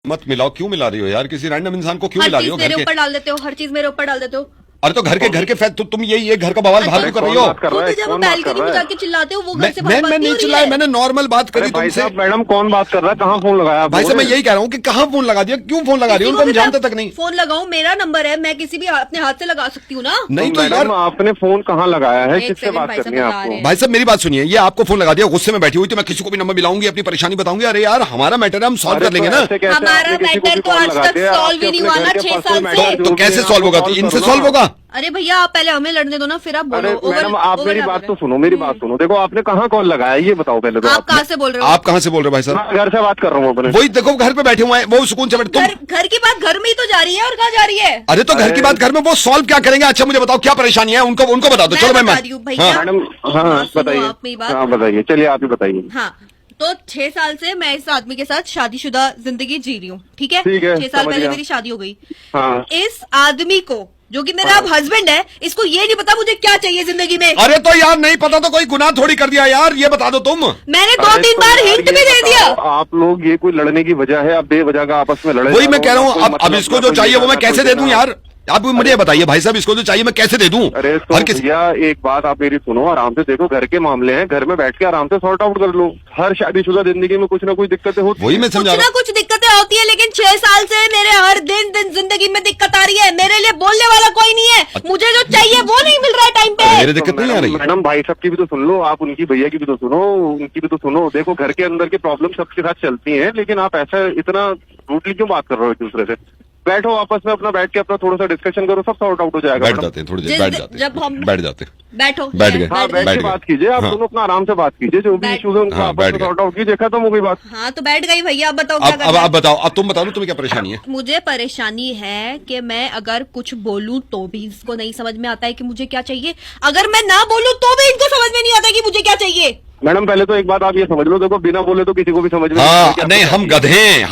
मत मिलाओ, क्यों मिला रही हो यार? किसी रैंडम इंसान को क्यों हर मिला रही चीज हो? मेरे ऊपर डाल देते हो, हर चीज मेरे ऊपर डाल देते हो। अरे तो घर के तुम ये घर का बवाल बाहर क्यों कर रही हो? तो जब बैल्कनी में जाके चिल्लाते हो वो घर से बाहर मैं नहीं चिल्लाया, मैंने नॉर्मल बात करी तुमसे। मैडम कौन बात कर रहा है? कहाँ फोन लगाया? भाई साहब मैं यही कह रहा हूँ कि कहाँ फोन लगा दिया, क्यों फोन लगा रही हो? उनको हम जानते तक नहीं। फोन लगाऊं, मेरा नंबर है, मैं किसी भी अपने हाथ से लगा सकती हूँ ना। नहीं तो यार आपने फोन कहाँ लगाया है? किससे बात करनी है आपको? भाई साहब मेरी बात सुनिए, ये आपको फोन लगा दिया, गुस्से में बैठी हुई थी, मैं किसी को भी नंबर मिलाऊंगी, अपनी परेशानी बताऊंगी। अरे यार हमारा मैटर है, हम सॉल्व कर लेंगे ना। हमारा मैटर तो आज तक सॉल्व ही नहीं हुआ ना 6 साल से। तो कैसे सॉल्व होगा? इनसे सॉल्व होगा? अरे भैया आप पहले हमें लड़ने दो ना, फिर आप बोलो। मैडम आप मेरी बात तो सुनो, मेरी बात सुनो। देखो आपने कहाँ कॉल लगाया ये बताओ पहले तो। आप कहाँ से बोल रहे हो? आप कहाँ से बोल रहे हो भाई साहब? मैं घर से बात कर रहा हूँ अपने। वही देखो घर पे बैठे हुए हैं, वो सुकून से बैठे। घर की बात घर में ही तो जा रही है, और कहाँ जा रही है? अरे तो घर की बात घर में, वो सॉल्व क्या करेंगे? अच्छा मुझे बताओ क्या परेशानी है, उनको बता दो। चलो मैं मैडम हाँ बताइए, हाँ बताइए, चलिए आप ही बताइए। हाँ तो 6 साल से मैं इस आदमी के साथ शादीशुदा जिंदगी जी रही हूँ, ठीक है? ठीक है, 6 साल पहले मेरी शादी हो गई। हाँ। इस आदमी को जो कि मेरा अब हस्बैंड है, इसको ये नहीं पता मुझे क्या चाहिए जिंदगी में। अरे तो यार नहीं पता तो कोई गुनाह थोड़ी कर दिया यार, ये बता दो तुम। मैंने 2-3 बार हिंट भी दे दिया। आप लोग ये कोई लड़ने की वजह है? आप बेवजह का आपस में लड़े? वही मैं कह रहा हूँ, अब इसको जो चाहिए वो मैं कैसे दे दूं यार? आप मुझे बताइए भाई साहब, इसको जो चाहिए मैं कैसे दे दूं? अरे तो भैया एक बात आप मेरी सुनो, आराम से देखो, घर के मामले हैं, घर में बैठ के आराम से सॉर्ट आउट कर लो। हर शादीशुदा जिंदगी में कुछ ना कुछ दिक्कतें होती है। वही मैं समझा रहा हूँ, कुछ दिक्कतें होती है, लेकिन 6 साल से मेरे हर दिन जिंदगी में दिक्कत आ रही है। मेरे लिए बोलने वाला कोई नहीं है, मुझे जो चाहिए वो नहीं मिल रहा है टाइम पे। मेरे दिक्कत नहीं आ रही। मैडम भाई साहब की भी तो सुन लो, आप उनकी भैया की भी तो सुनो, उनकी भी तो सुनो। देखो घर के अंदर की प्रॉब्लम सबके साथ चलती है, लेकिन आप ऐसा इतना रूटली क्यों बात कर रहे हो एक दूसरे से? बैठो आपस में, अपना बैठ के अपना थोड़ा सा डिस्कशन करो, सब सॉर्ट आउट हो जाएगा। बैठ जाते हैं थोड़ी देर, बैठ जाते हैं, जब हम बैठ जाते हैं, बैठो, बैठ गए, हाँ बैठ के बात कीजिए, आप दोनों अपना आराम से बात कीजिए, जो भी इश्यूज है उनका आपस में सॉर्ट आउट कीजिए, खत्म हो गई बात। हाँ तो बैठ गई भैया, अब बताओ क्या करना है? अब बताओ, अब तुम बता दो तुम्हें क्या परेशानी है? मुझे परेशानी है कि मैं अगर कुछ बोलूं तो भी इसको नहीं समझ में आता है कि मुझे क्या चाहिए, अगर मैं ना बोलूं तो भी इनको समझ में नहीं आता कि मुझे क्या चाहिए। मैडम पहले तो एक बात आप ये समझ लो, देखो बिना बोले तो किसी को भी समझ में नहीं, हम गधे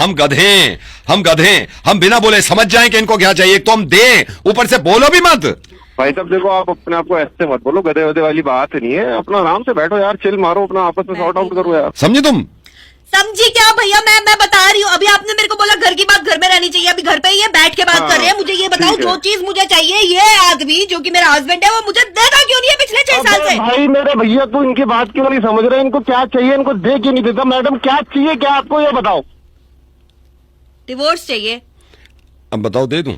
हम बिना बोले समझ जाएं कि इनको क्या चाहिए, तो हम दें, ऊपर से बोलो भी मत। भाई साहब देखो आप अपने आप को ऐसे मत बोलो, गधे वधे वाली बात नहीं है, अपना आराम से बैठो यार, चिल मारो, अपना आपस में सॉर्ट आउट करो यार। समझे तुम? समझी क्या भैया? मैं बता रही हूँ, अभी आपने मेरे को बोला घर की बात घर में रहनी चाहिए, अभी घर पे ही है, बैठ के बात कर रहे हैं। मुझे ये बताओ, जो चीज मुझे चाहिए, ये आदमी जो कि मेरा हस्बैंड है वो मुझे देता क्यों नहीं है पिछले 6 साल से? भाई मेरे भैया तो इनकी बात क्यों नहीं समझ रहे? इनको क्या चाहिए, इनको दे क्यों नहीं देता? मैडम क्या चाहिए, क्या आपको ये बताओ? डिवोर्स चाहिए। अब बताओ दे दूं?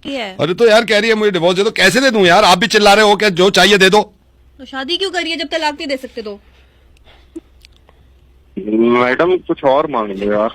है। अरे तो यार कह रही है मुझे डिवोर्स दे दो, कैसे दे दूं यार? आप भी चिल्ला रहे हो क्या जो चाहिए दे दो? तो शादी क्यों करिए जब तलाक नहीं दे सकते? तो मैडम कुछ और मांग लो यार।